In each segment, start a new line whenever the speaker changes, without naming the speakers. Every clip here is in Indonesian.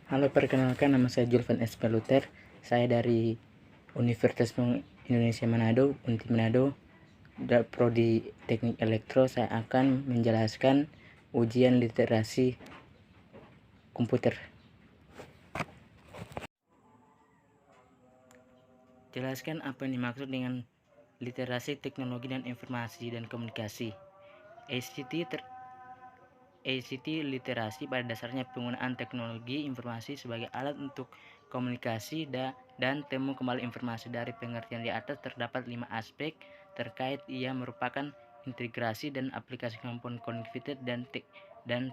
Halo, perkenalkan nama saya Julvan S. Peluter. Saya dari Universitas Indonesia Manado, Unti Manado, Prodi Teknik Elektro. Saya akan menjelaskan ujian literasi komputer. Jelaskan apa yang dimaksud dengan literasi teknologi dan informasi dan komunikasi. ACT literasi pada dasarnya penggunaan teknologi informasi sebagai alat untuk komunikasi dan temu kembali informasi. Dari pengertian di atas terdapat 5 aspek terkait. Ia merupakan integrasi dan aplikasi komponen kognitif dan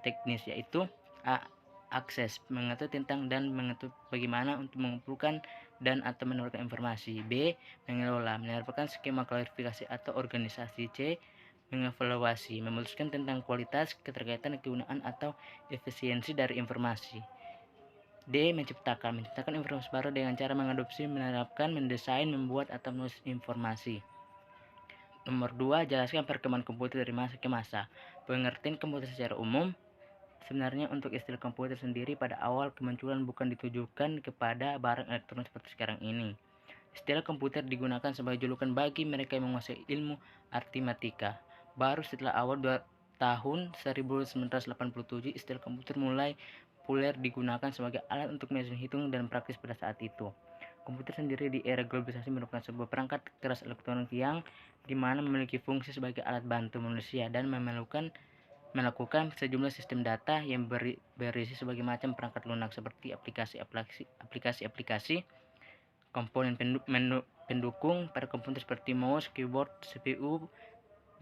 teknis, yaitu A. Akses, mengatur tentang dan mengatur bagaimana untuk mengumpulkan dan atau menemukan informasi. B. Mengelola, merupakan skema klarifikasi atau organisasi. C. Mengevaluasi, memutuskan tentang kualitas, keterkaitan, kegunaan, atau efisiensi dari informasi. D. Menciptakan informasi baru dengan cara mengadopsi, menerapkan, mendesain, membuat, atau menulis informasi. Nomor 2. Jelaskan perkembangan komputer dari masa ke masa. Pengertian komputer secara umum. Sebenarnya untuk istilah komputer sendiri pada awal kemunculan bukan ditujukan kepada barang elektronik seperti sekarang ini. Istilah komputer digunakan sebagai julukan bagi mereka yang menguasai ilmu aritmatika. Baru setelah awal tahun 1987, istilah komputer mulai populer digunakan sebagai alat untuk mesin hitung dan praktis pada saat itu. Komputer sendiri di era globalisasi merupakan sebuah perangkat keras elektronik yang dimana memiliki fungsi sebagai alat bantu manusia dan melakukan sejumlah sistem data yang berisi sebagai macam perangkat lunak seperti aplikasi, komponen pendukung pada komputer seperti mouse, keyboard, CPU,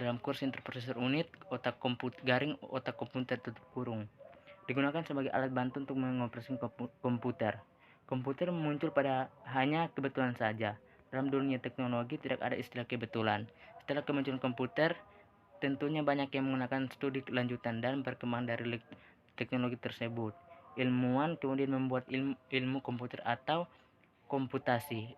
dalam kurs interprosesor unit, otak garing, otak komputer tutup kurung. Digunakan sebagai alat bantu untuk mengoperasikan komputer. Komputer muncul pada hanya kebetulan saja. Dalam dunia teknologi tidak ada istilah kebetulan. Setelah kemunculan komputer, tentunya banyak yang menggunakan studi lanjutan dan perkembangan dari teknologi tersebut. Ilmuwan kemudian membuat ilmu komputer atau komputasi.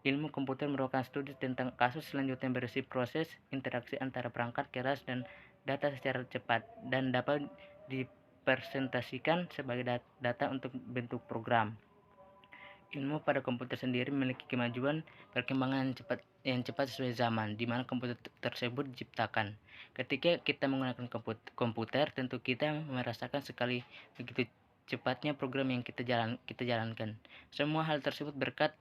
Ilmu komputer merupakan studi tentang kasus selanjutnya yang berisi proses interaksi antara perangkat keras dan data secara cepat dan dapat dipresentasikan sebagai data untuk bentuk program. Ilmu pada komputer sendiri memiliki kemajuan perkembangan yang cepat sesuai zaman di mana komputer tersebut diciptakan. Ketika kita menggunakan komputer, tentu kita merasakan sekali begitu cepatnya program yang kita jalankan. Semua hal tersebut berkat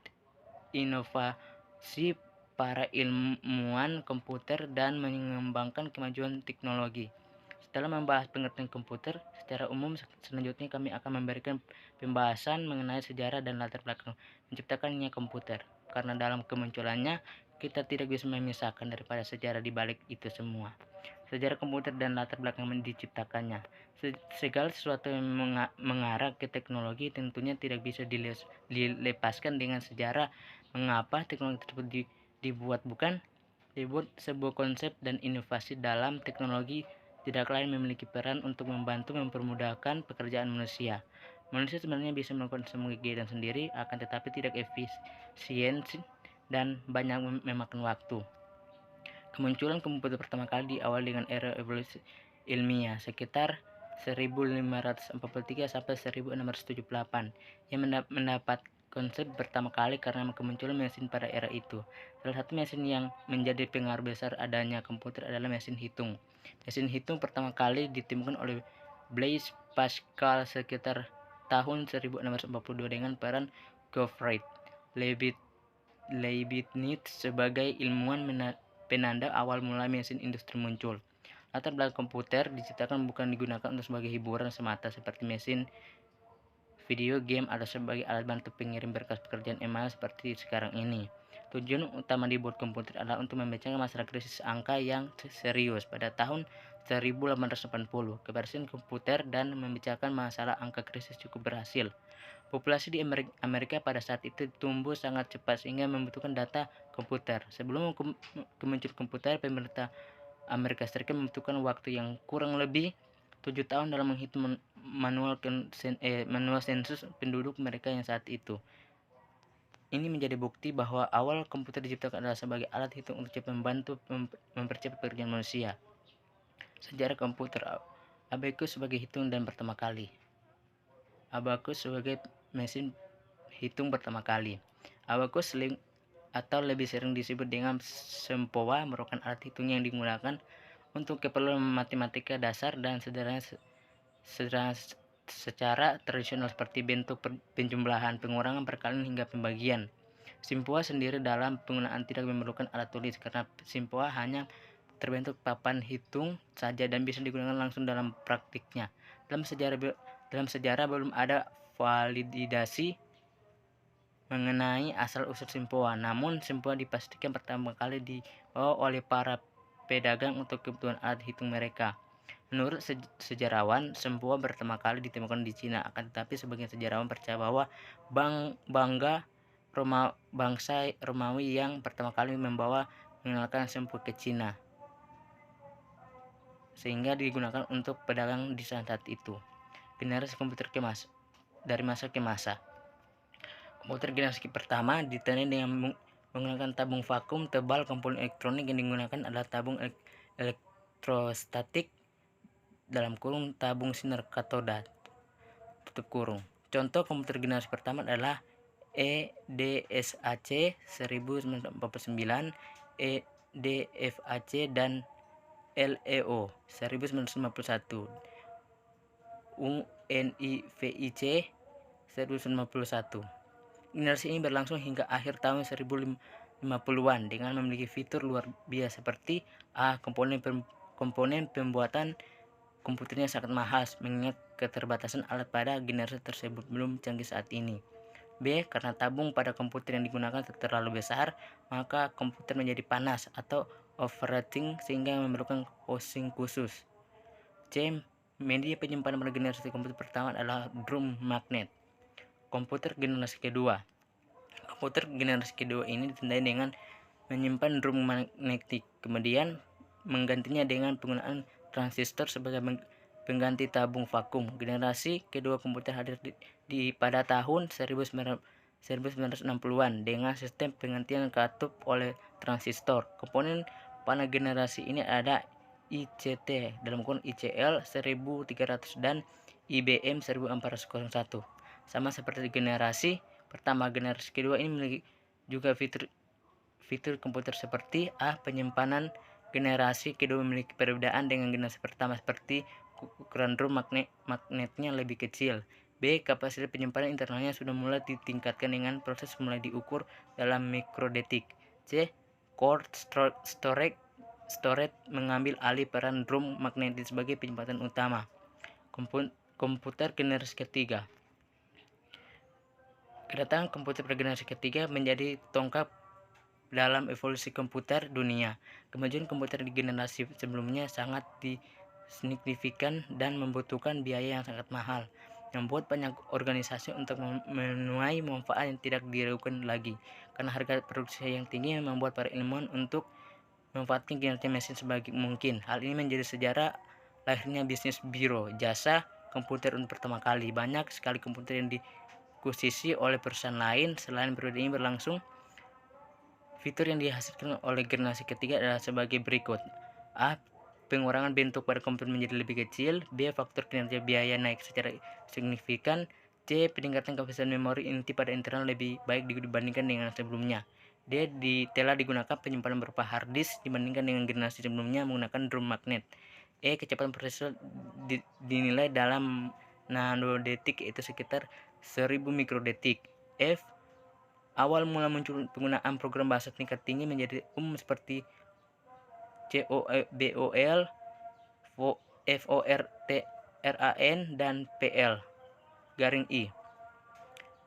inovasi para ilmuwan komputer dan mengembangkan kemajuan teknologi. Setelah membahas pengertian komputer secara umum, selanjutnya kami akan memberikan pembahasan mengenai sejarah dan latar belakang menciptakannya komputer. Karena dalam kemunculannya, kita tidak bisa memisahkan daripada sejarah di balik itu semua. Sejarah komputer dan latar belakang diciptakannya. Segala sesuatu yang mengarah ke teknologi tentunya tidak bisa dilepaskan dengan sejarah. Mengapa teknologi tersebut dibuat sebuah konsep dan inovasi dalam teknologi tidak lain memiliki peran untuk membantu mempermudahkan pekerjaan manusia. Manusia sebenarnya bisa melakukan semua kegiatan sendiri, akan tetapi tidak efisien dan banyak memakan waktu. Kemunculan komputer pertama kali diawali dengan era evolusi ilmiah sekitar 1543 sampai 1678 yang mendapat konsep pertama kali karena kemunculan mesin pada era itu. Salah satu mesin yang menjadi pengaruh besar adanya komputer adalah mesin hitung. Mesin hitung pertama kali ditemukan oleh Blaise Pascal sekitar tahun 1642 dengan peran Gottfried Leibniz sebagai ilmuwan penanda awal mula mesin industri muncul. Latar belakang komputer diciptakan bukan digunakan untuk sebagai hiburan semata seperti mesin video game atau sebagai alat bantu pengirim berkas pekerjaan email seperti sekarang ini. Tujuan utama dibuat komputer adalah untuk memecahkan masalah krisis angka yang serius pada tahun 1880. Keberhasilan komputer dan memecahkan masalah angka krisis cukup berhasil. Populasi di Amerika pada saat itu tumbuh sangat cepat sehingga membutuhkan data komputer. Sebelum kemunculan komputer, pemerintah Amerika Serikat membutuhkan waktu yang kurang lebih 7 tahun dalam menghitung manual sensus penduduk mereka yang saat itu. Ini menjadi bukti bahwa awal komputer diciptakan adalah sebagai alat hitung untuk cepat membantu mempercepat pekerjaan manusia. Sejarah komputer. Abacus sebagai hitung dan pertama kali. Abacus sebagai mesin hitung pertama kali. Abacus atau lebih sering disebut dengan sempoa merupakan alat hitung yang digunakan untuk keperluan matematika dasar dan sederhana secara tradisional seperti bentuk penjumlahan, pengurangan, perkalian hingga pembagian. Simpoa sendiri dalam penggunaan tidak memerlukan alat tulis karena simpoa hanya terbentuk papan hitung saja dan bisa digunakan langsung dalam praktiknya. Dalam sejarah belum ada validasi mengenai asal-usul simpoa. Namun simpoa dipastikan pertama kali dibawa oleh para pedagang untuk kebutuhan alat hitung mereka. Menurut sejarawan, sempoa pertama kali ditemukan di Cina. Akan tetapi sebagian sejarawan percaya bahwa bangsa Romawi yang pertama kali mengenalkan sempoa ke Cina, sehingga digunakan untuk pedagang di saat itu. Generasi komputer dari masa ke masa. Komputer generasi pertama ditandai dengan menggunakan tabung vakum tebal. Komponen elektronik yang digunakan adalah tabung elektrostatik dalam kurung tabung sinar katoda tutup kurung. Contoh komputer generasi pertama adalah EDSAC 1949, EDFAC dan LEO 1951, UNIVIC 1951. Generasi ini berlangsung hingga akhir tahun 1050-an dengan memiliki fitur luar biasa seperti A. Komponen pembuatan komputernya sangat mahal mengingat keterbatasan alat pada generasi tersebut belum canggih saat ini. B. Karena tabung pada komputer yang digunakan terlalu besar, maka komputer menjadi panas atau overheating sehingga memerlukan housing khusus. C. Media penyimpanan pada generasi komputer pertama adalah drum magnet. Komputer generasi kedua. Komputer generasi kedua ini ditandai dengan menyimpan drum magnetik, kemudian menggantinya dengan penggunaan transistor sebagai pengganti tabung vakum. Generasi kedua komputer hadir pada tahun 1960-an dengan sistem penggantian katup oleh transistor. Komponen pada generasi ini ada ICT dalam kurung ICL 1300 dan IBM 1401. Sama seperti generasi pertama, generasi kedua ini memiliki juga fitur komputer seperti A. Penyimpanan generasi kedua memiliki perbedaan dengan generasi pertama seperti ukuran drum magnetnya lebih kecil. B. Kapasitas penyimpanan internalnya sudah mulai ditingkatkan dengan proses mulai diukur dalam mikrodetik. C. Cold storage mengambil alih peran drum magnetik sebagai penyimpanan utama. Komputer generasi ketiga. Kedatangan komputer generasi ketiga menjadi tonggak dalam evolusi komputer dunia. Kemajuan komputer di generasi sebelumnya sangat signifikan dan membutuhkan biaya yang sangat mahal, membuat banyak organisasi untuk menuai manfaat yang tidak diragukan lagi. Karena harga produksi yang tinggi membuat para ilmuwan untuk memanfaatkan kinerja mesin sebaik mungkin. Hal ini menjadi sejarah lahirnya bisnis biro jasa komputer untuk pertama kali. Banyak sekali komputer yang dikuasai oleh perusahaan lain. Selain periode ini berlangsung, fitur yang dihasilkan oleh generasi ketiga adalah sebagai berikut. A. Pengurangan bentuk pada komputer menjadi lebih kecil. B. Faktor kinerja biaya naik secara signifikan. C. Peningkatan kapasitas memori inti pada internal lebih baik dibandingkan dengan sebelumnya. D. Telah digunakan penyimpanan berupa hard disk dibandingkan dengan generasi sebelumnya menggunakan drum magnet. E. Kecepatan prosesor dinilai dalam nanodetik, yaitu sekitar 1000 mikrodetik. F. Awal mula muncul penggunaan program bahasa tingkat tinggi menjadi umum seperti COBOL, FORTRAN, dan PL-I.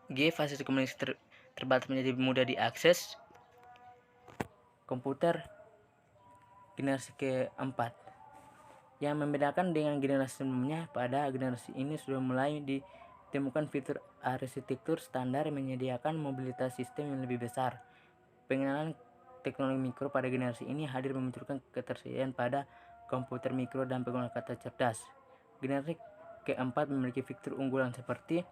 G. Fasilitas komunikasi terbatas menjadi mudah diakses. Komputer generasi keempat. Yang membedakan dengan generasi sebelumnya, pada generasi ini sudah mulai ditemukan fitur arsitektur standar yang menyediakan mobilitas sistem yang lebih besar. Pengenalan teknologi mikro pada generasi ini hadir memunculkan ketersediaan pada komputer mikro dan penggunaan kata cerdas. Generasi keempat memiliki fitur unggulan seperti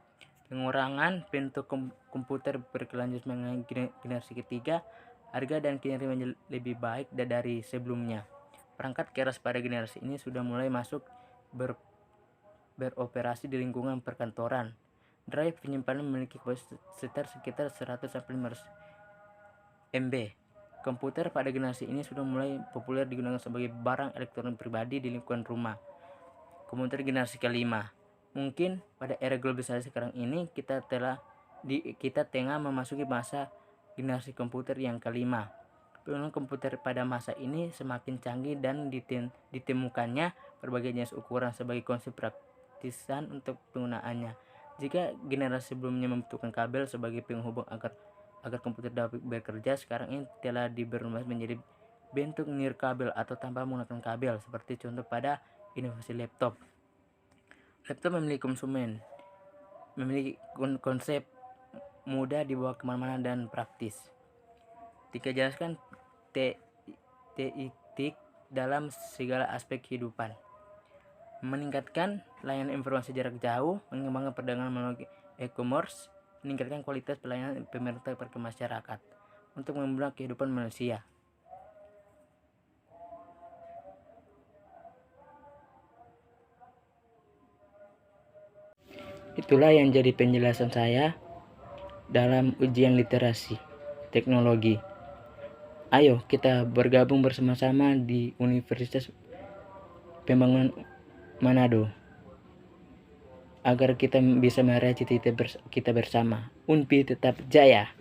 pengurangan bentuk komputer berkelanjutan dengan generasi ketiga, harga dan kinerja menjadi lebih baik dari sebelumnya. Perangkat keras pada generasi ini sudah mulai masuk beroperasi di lingkungan perkantoran. Drive penyimpanan memiliki kapasitas sekitar 100-500 MB. Komputer pada generasi ini sudah mulai populer digunakan sebagai barang elektronik pribadi di lingkungan rumah. Komputer generasi kelima. Mungkin pada era globalisasi sekarang ini kita tengah memasuki masa generasi komputer yang kelima. Penggunaan komputer pada masa ini semakin canggih dan ditemukannya berbagai jenis ukuran sebagai konsep praktisan untuk penggunaannya. Jika generasi sebelumnya membutuhkan kabel sebagai penghubung agar komputer dapat bekerja, sekarang ini telah berubah menjadi bentuk nirkabel atau tanpa menggunakan kabel, seperti contoh pada inovasi laptop. Laptop memiliki konsep mudah dibawa kemana-mana dan praktis. Dijelaskan teik dalam segala aspek kehidupan. Meningkatkan layanan informasi jarak jauh, mengembangkan perdagangan melalui e-commerce, meningkatkan kualitas pelayanan pemerintah ke masyarakat untuk mempermudah kehidupan manusia. Itulah yang jadi penjelasan saya dalam ujian literasi teknologi. Ayo kita bergabung bersama-sama di Universitas Pembangunan Manado agar kita bisa meraih cita-cita kita bersama. UNPI tetap jaya.